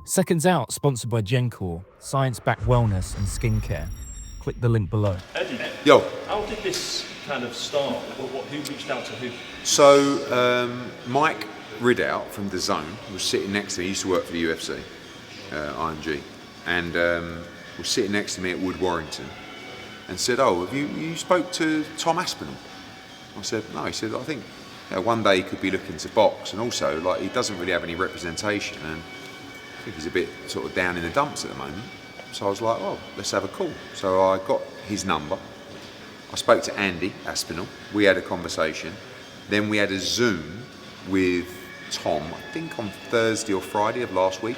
Seconds Out, sponsored by Gencor, science-backed wellness and skincare. Click the link below. Eddie, Yo. how did this kind of start? Who reached out to who? So, Mike Ridout from The Zone was sitting next to me. He used to work for the UFC, IMG, and was sitting next to me at Wood Warrington and said, "Oh, have you spoke to Tom Aspinall?" I said, "No." He said, "I think one day he could be looking to box, and also like he doesn't really have any representation, and I think he's a bit sort of down in the dumps at the moment." So I was like, "Oh, let's have a call." So I got his number. I spoke to Andy Aspinall. We had a conversation. Then we had a Zoom with Tom, I think on Thursday or Friday of last week.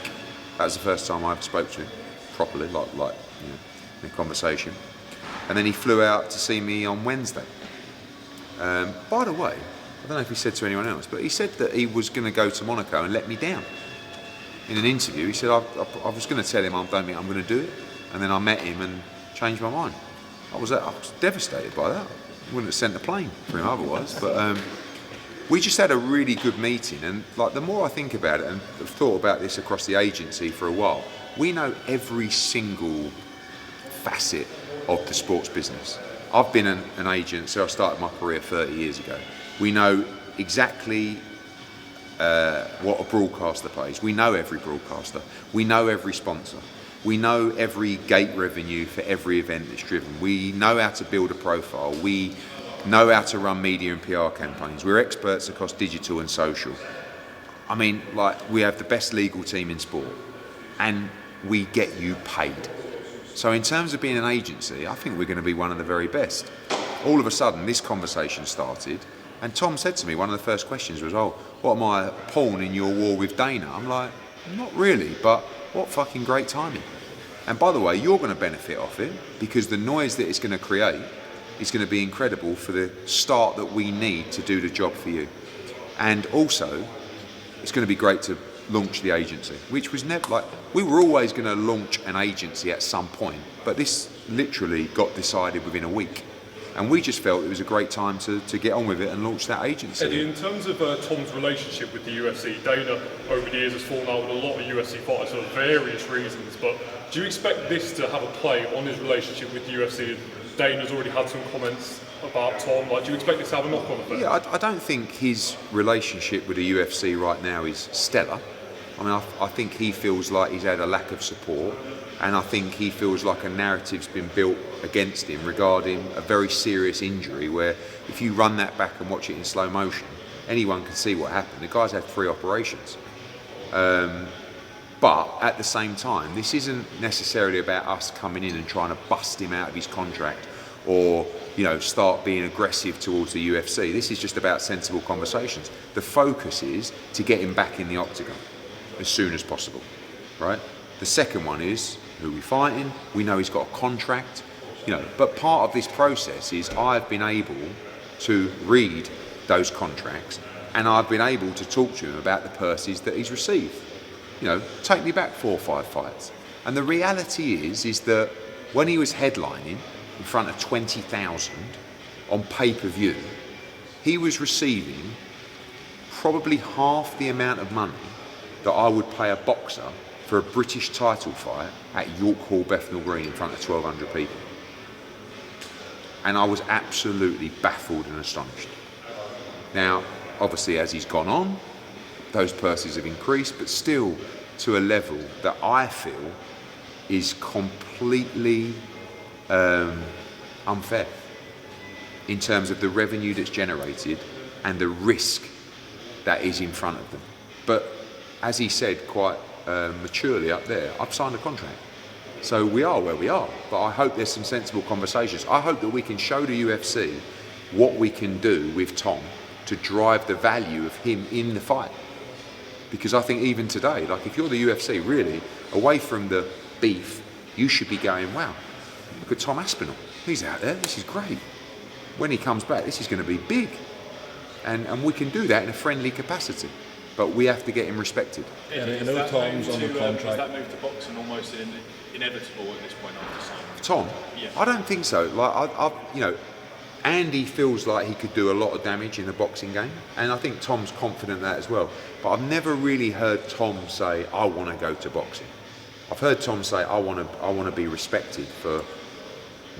That was the first time I ever spoke to him properly, like in a conversation. And then he flew out to see me on Wednesday. By the way, I don't know if he said to anyone else, but he said that he was going to go to Monaco and let me down. In an interview, he said I was going to tell him I don't think I'm going to do it, and then I met him and changed my mind. I was devastated by that. I wouldn't have sent the plane for him otherwise. But we just had a really good meeting, and like the more I think about it, and I've thought about this across the agency for a while, we know every single facet of the sports business. I've been an agent, so I started my career 30 years ago. We know exactly what a broadcaster pays. We know every broadcaster. We know every sponsor. We know every gate revenue for every event that's driven. We know how to build a profile. We know how to run media and PR campaigns. We're experts across digital and social. I mean, like, we have the best legal team in sport, and we get you paid. So in terms of being an agency, I think we're going to be one of the very best. All of a sudden, this conversation started, and Tom said to me, one of the first questions was, "Oh, what am I, a pawn in your war with Dana?" I'm like, "Not really, but what fucking great timing." And by the way, you're going to benefit off it, because the noise that it's going to create is going to be incredible for the start that we need to do the job for you. And also, it's going to be great to launch the agency, which was never, like, we were always going to launch an agency at some point, but this literally got decided within a week. And we just felt it was a great time to get on with it and launch that agency. Eddie, in terms of Tom's relationship with the UFC, Dana over the years has fallen out with a lot of UFC fighters for various reasons, but do you expect this to have a play on his relationship with the UFC? Dana's already had some comments about Tom. Like, do you expect this to have a knock-on effect? Yeah, I don't think his relationship with the UFC right now is stellar. I mean, I think he feels like he's had a lack of support, and I think he feels like a narrative's been built against him regarding a very serious injury where if you run that back and watch it in slow motion, anyone can see what happened. The guy's had 3 operations. But at the same time, this isn't necessarily about us coming in and trying to bust him out of his contract or, start being aggressive towards the UFC. This is just about sensible conversations. The focus is to get him back in the octagon as soon as possible, right? The second one is, who are we fighting? We know he's got a contract, but part of this process is I've been able to read those contracts, and I've been able to talk to him about the purses that he's received. Take me back 4 or 5 fights. And the reality is that when he was headlining in front of 20,000 on pay-per-view, he was receiving probably half the amount of money that I would pay a boxer for a British title fight at York Hall, Bethnal Green, in front of 1,200 people. And I was absolutely baffled and astonished. Now, obviously, as he's gone on, those purses have increased, but still to a level that I feel is completely unfair in terms of the revenue that's generated and the risk that is in front of them. But as he said quite maturely up there, I've signed a contract. So we are where we are, but I hope there's some sensible conversations. I hope that we can show the UFC what we can do with Tom to drive the value of him in the fight. Because I think even today, like, if you're the UFC, really, away from the beef, you should be going, wow, look at Tom Aspinall. He's out there, this is great. When he comes back, this is going to be big. And we can do that in a friendly capacity. But we have to get him respected. Yeah, and no Tom's on the contract. Is that move to boxing almost inevitable at this point after signing? Tom? Yeah. I don't think so. Like, and he feels like he could do a lot of damage in the boxing game. And I think Tom's confident of that as well. But I've never really heard Tom say, I want to go to boxing. I've heard Tom say, I want to be respected for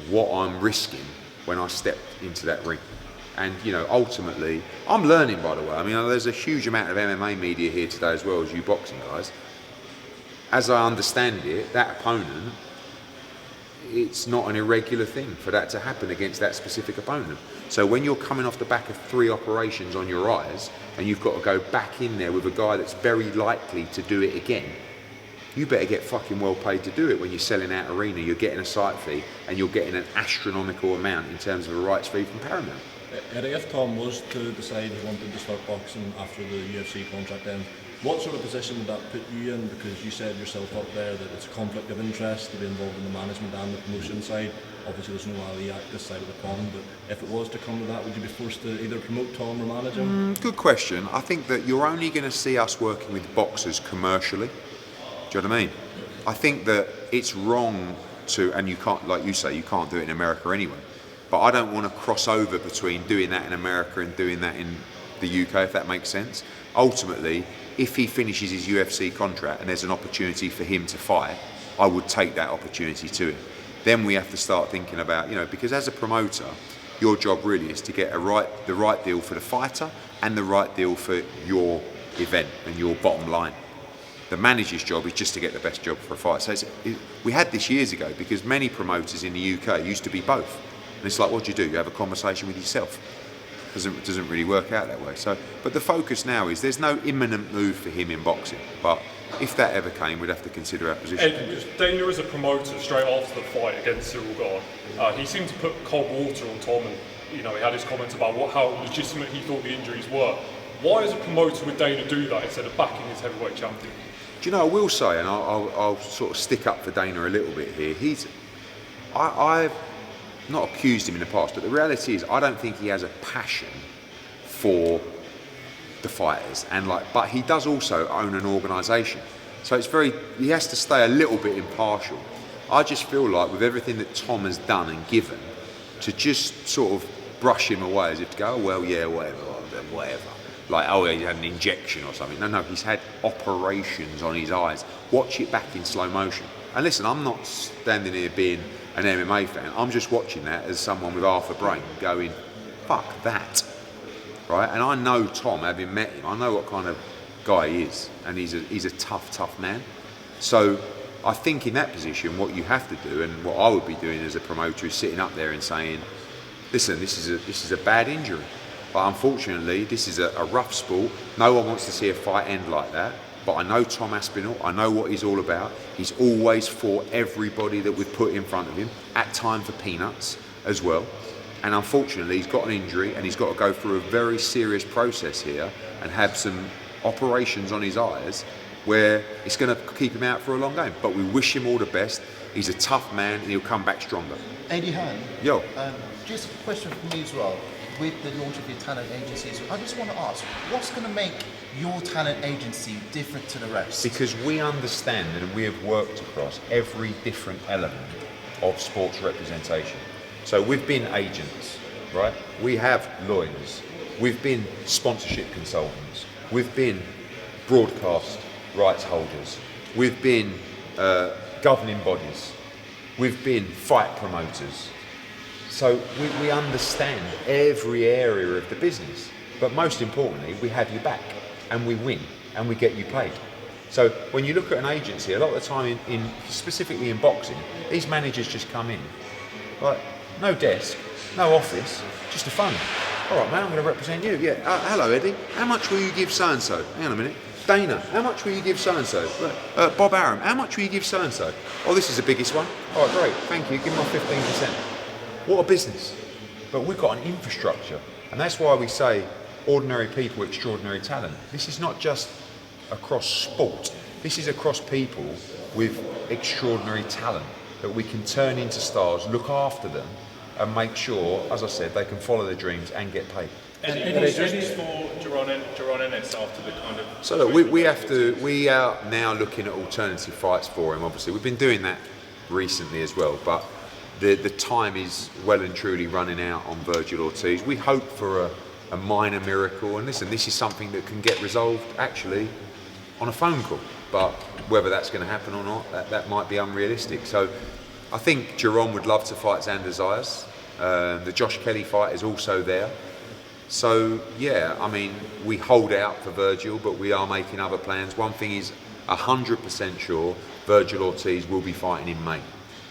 what I'm risking when I step into that ring. And, you know, ultimately, I'm learning, by the way. I mean, there's a huge amount of MMA media here today as well as you boxing guys. As I understand it, that opponent, it's not an irregular thing for that to happen against that specific opponent. So when you're coming off the back of 3 operations on your eyes and you've got to go back in there with a guy that's very likely to do it again, you better get fucking well paid to do it. When you're selling out arena, you're getting a site fee and you're getting an astronomical amount in terms of a rights fee from Paramount. Eddie, if Tom was to decide he wanted to start boxing after the UFC contract ends, what sort of position would that put you in? Because you said yourself up there that it's a conflict of interest to be involved in the management and the promotion side. Obviously there's no Ali Act this side of the pond, but if it was to come to that, would you be forced to either promote Tom or manage him? Good question. I think that you're only going to see us working with boxers commercially. Do you know what I mean? I think that it's wrong to, and you can't, like you say, you can't do it in America anyway. But I don't want to cross over between doing that in America and doing that in the UK, if that makes sense. Ultimately, if he finishes his UFC contract and there's an opportunity for him to fight, I would take that opportunity to him. Then we have to start thinking about, you know, because as a promoter, your job really is to get the right deal for the fighter and the right deal for your event and your bottom line. The manager's job is just to get the best job for a fight. So we had this years ago because many promoters in the UK used to be both. And it's like, what do? You have a conversation with yourself. It doesn't really work out that way. So, but the focus now is there's no imminent move for him in boxing. But if that ever came, we'd have to consider our position. Ed, Dana as a promoter straight after the fight against Cyril Gane, he seemed to put cold water on Tom, and you know he had his comments about how legitimate he thought the injuries were. Why, as a promoter, would Dana do that instead of backing his heavyweight champion? Do you know? I will say, and I'll sort of stick up for Dana a little bit here. I've not accused him in the past, but the reality is I don't think he has a passion for the fighters, but he does also own an organisation, so he has to stay a little bit impartial. I just feel like with everything that Tom has done and given, to just sort of brush him away as if to go, oh, well, yeah, whatever. Like, oh, he had an injection or something. No, he's had operations on his eyes. Watch it back in slow motion. And listen, I'm not standing here being an MMA fan. I'm just watching that as someone with half a brain going, fuck that, right? And I know Tom, having met him, I know what kind of guy he is, and he's a tough man. So I think in that position, what you have to do, and what I would be doing as a promoter, is sitting up there and saying, listen, this is a bad injury. But unfortunately, this is a rough sport. No one wants to see a fight end like that. But I know Tom Aspinall, I know what he's all about. He's always fought everybody that we've put in front of him, at time for peanuts as well. And unfortunately, he's got an injury and he's got to go through a very serious process here and have some operations on his eyes where it's going to keep him out for a long game. But we wish him all the best. He's a tough man and he'll come back stronger. Eddie Hearn, Yo. Just a question for me as well. With the launch of your talent agencies, I just want to ask, what's going to make your talent agency different to the rest? Because we understand and we have worked across every different element of sports representation. So we've been agents, right? We have lawyers. We've been sponsorship consultants. We've been broadcast rights holders. We've been governing bodies. We've been fight promoters. So we understand every area of the business, but most importantly, we have you back and we win and we get you paid. So when you look at an agency, a lot of the time, specifically in boxing, these managers just come in, like no desk, no office, just a phone. All right, man, I'm going to represent you. Yeah, hello, Eddie. How much will you give so-and-so? Hang on a minute. Dana, how much will you give so-and-so? Bob Arum, how much will you give so-and-so? Oh, this is the biggest one. All right, great, thank you. Give me my 15%. What a business. But we've got an infrastructure. And that's why we say ordinary people, extraordinary talent. This is not just across sport. This is across people with extraordinary talent that we can turn into stars, look after them, and make sure, as I said, they can follow their dreams and get paid. Any suggestions for Jaron Ennis after the kind of... So look, we are now looking at alternative fights for him, obviously. We've been doing that recently as well, but the time is well and truly running out on Virgil Ortiz. We hope for a minor miracle, and listen, this is something that can get resolved actually on a phone call, but whether that's going to happen or not, that might be unrealistic. So I think Jerome would love to fight Xander Zayas. The Josh Kelly fight is also there. So yeah, I mean, we hold out for Virgil, but we are making other plans. One thing is 100% sure, Virgil Ortiz will be fighting in May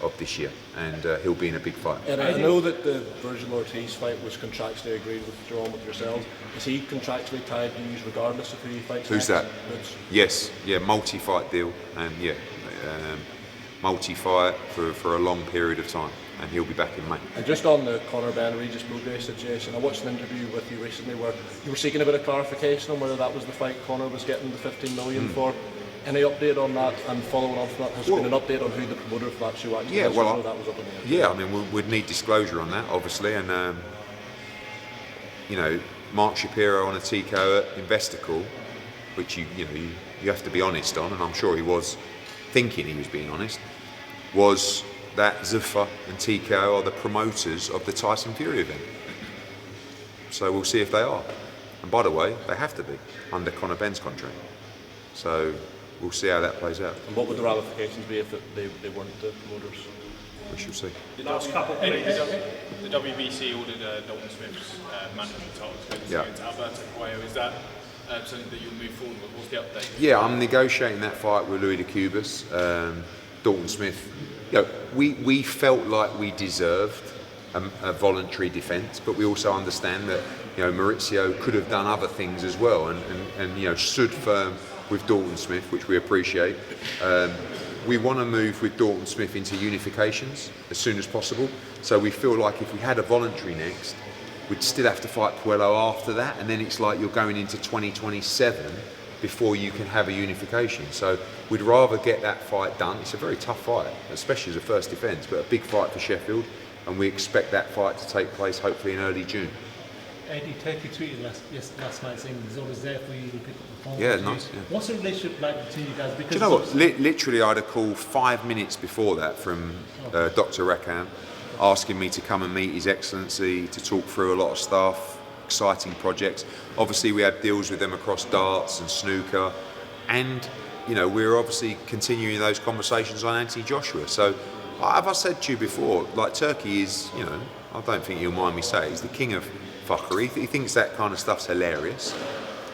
of this year, and he'll be in a big fight. And I know that the Virgil Ortiz fight was contractually agreed with Jerome, with yourselves. Is he contractually tied to you regardless of who he fights? Who's next? that? Yes, yeah, multi-fight deal, and yeah, multi-fight for a long period of time, and he'll be back in May. And just on the Conor Benn and Prograis situation, I watched an interview with you recently where you were seeking a bit of clarification on whether that was the fight Conor was getting the 15 million for. Any update on that? And following on from that, has there been an update on who the promoter for that show actually is? Well, that was up in the air? Yeah, I mean, we'd need disclosure on that, obviously, and you know, Mark Shapiro on a TKO at Investor Call, which you have to be honest on, and I'm sure he was thinking he was being honest, was that Zuffa and TKO are the promoters of the Tyson Fury event. So we'll see if they are. And by the way, they have to be under Conor Benn's contract. So we'll see how that plays out. And what would the ramifications be if they weren't the promoters? We shall see. The WBC ordered Dalton Smith's management title to go against Alberto Coelho. Is that something that you'll move forward with? What's the update? Yeah, I'm negotiating that fight with Louis de Cubas. Dalton Smith. You know, we felt like we deserved a voluntary defence, but we also understand that Maurizio could have done other things as well, and stood firm with Dalton Smith, which we appreciate. We want to move with Dalton Smith into unifications as soon as possible. So we feel like if we had a voluntary next, we'd still have to fight Puello after that, and then it's like you're going into 2027 before you can have a unification. So we'd rather get that fight done. It's a very tough fight, especially as a first defence, but a big fight for Sheffield, and we expect that fight to take place hopefully in early June. Eddie, Turkey tweeted last night saying he's always there for you, pick up the phone. Yeah, nice. Yeah. What's the relationship like between you guys? Because do you know what? Literally, I had a call 5 minutes before that from Dr. Rakam asking me to come and meet His Excellency to talk through a lot of stuff, exciting projects. Obviously, we had deals with them across darts and snooker, and we're obviously continuing those conversations on Anthony Joshua. So, have I said to you before, like Turkey is, I don't think you'll mind me saying, he's the king of fuckery. He thinks that kind of stuff's hilarious,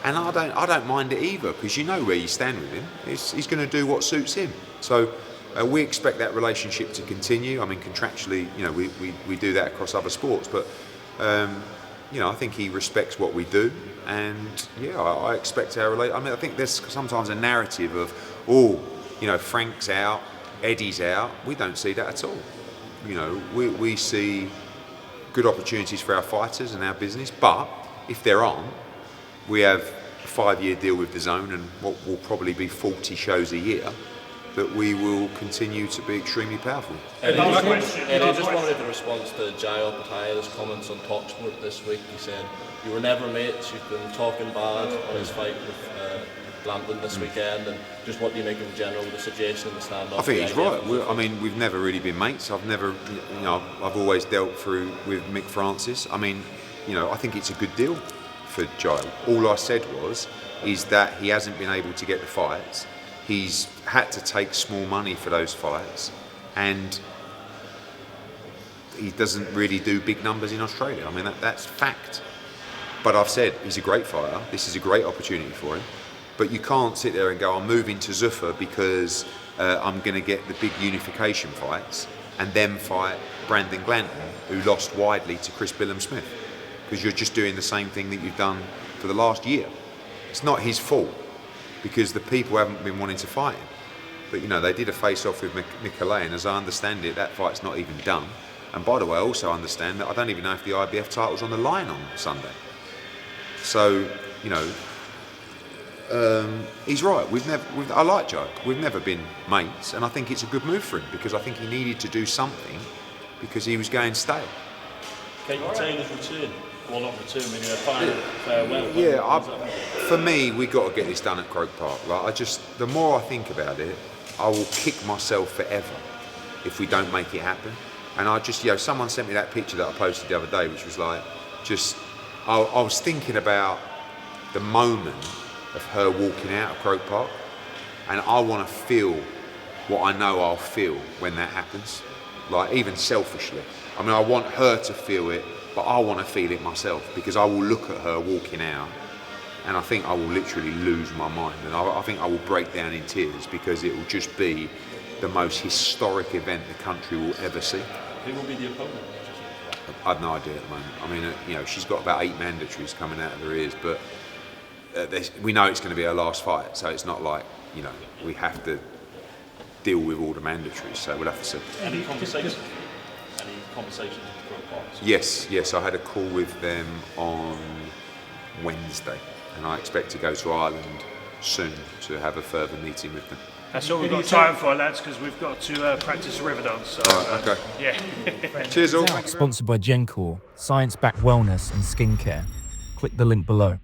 and I don't mind it either, because you know where you stand with him. He's going to do what suits him. So we expect that relationship to continue. I mean, contractually, we do that across other sports, but I think he respects what we do, and I expect our relationship. I mean, I think there's sometimes a narrative of Frank's out, Eddie's out. We don't see that at all. We see good opportunities for our fighters and our business, but if there aren't, we have a 5-year deal with DAZN and what will probably be 40 shows a year that we will continue to be extremely powerful. Eddie, just wanted a response to Jai Opataya's comments on TalkSport this week. He said, you were never mates, you've been talking bad on his fight with Lambton this weekend, and just what do you make in general of the situation in the standoff? I think he's right. We've never really been mates. I've always dealt through with Mick Francis. I mean, I think it's a good deal for Giles. All I said is that he hasn't been able to get the fights. He's had to take small money for those fights, and he doesn't really do big numbers in Australia. I mean, that's fact. But I've said he's a great fighter. This is a great opportunity for him. But you can't sit there and go, I'm moving to Zuffa because I'm going to get the big unification fights and then fight Brandon Glanton, who lost widely to Chris Billum-Smith, because you're just doing the same thing that you've done for the last year. It's not his fault, because the people haven't been wanting to fight him. But they did a face-off with Nicolay, and as I understand it, that fight's not even done. And by the way, I also understand that I don't even know if the IBF title's on the line on Sunday. So, he's right. I like Joe. We've never been mates, and I think it's a good move for him, because I think he needed to do something, because he was going stale. Can you retain his return? Well, not return, meaning a final farewell. Yeah, for me, we got to get this done at Croke Park. The more I think about it, I will kick myself forever if we don't make it happen. And I just, someone sent me that picture that I posted the other day, which was like, I was thinking about the moment of her walking out of Croke Park, and I want to feel what I know I'll feel when that happens, like even selfishly. I mean, I want her to feel it, but I want to feel it myself, because I will look at her walking out and I think I will literally lose my mind, and I think I will break down in tears, because it will just be the most historic event the country will ever see. Who will be the opponent? I've no idea at the moment. I mean, she's got about 8 mandatories coming out of her ears, but we know it's going to be her last fight, so it's not like, we have to deal with all the mandatories, so we'll have to see. Any conversations? Any conversations with Croke Park? Yes, I had a call with them on Wednesday, and I expect to go to Ireland soon to have a further meeting with them. That's all we've got time for, lads, because we've got to practice river dance. So, Okay. yeah. Cheers all. Sponsored by Gencor, science-backed wellness and skincare. Click the link below.